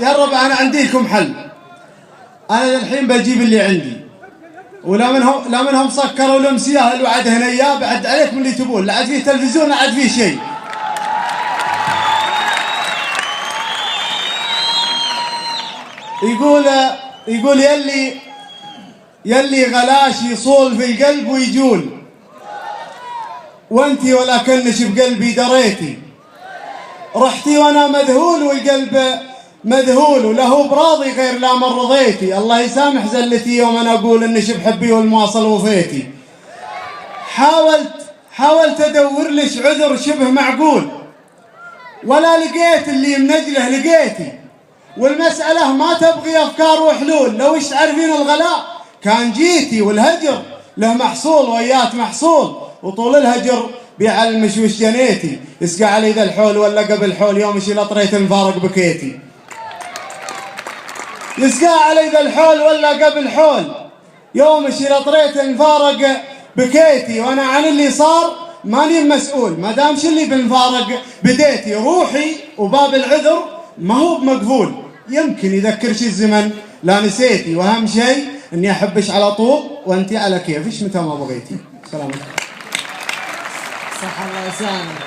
يا الربع أنا عندي لكم حل. أنا الحين بجيب اللي عندي، ولا منهم سكروا الأمسية الوعد هنيا بعد عليكم اللي تبون، لا عاد فيه تلفزيون لا عاد فيه شيء. يقول يلي غلاش يصول في القلب ويجول، وانتي ولكنش بقلبي دريتي، رحتي وانا مذهول والقلب مذهول، وله براضي غير لا من رضيتي. الله يسامح زلتي يوم انا اقول انش بحبي والمواصل وفيتي. حاولت ادور لش عذر شبه معقول، ولا لقيت اللي من اجله لقيتي، والمسألة ما تبغي افكار وحلول. لو ايش تعرفين الغلاء كان جيتي، والهجر له محصول ويات محصول، وطول الهجر بيع المشوش جنيتي. يسقى علي ذا الحول ولا قبل حول، يوم شي لطريت المفارق بكيتي. يسقى علي ذا الحول ولا قبل حول، يوم شي لطريت المفارق بكيتي. وانا عن اللي صار ماني مسؤول، ما دامش اللي بالمفارق بديتي. روحي وباب العذر ما هو بمقفول، يمكن يذكرش الزمن لا نسيتي. واهم شيء اني احبش على طول وانتي على كيفش متى ما بغيتي. سلام عليكم. صح الله يسامحك.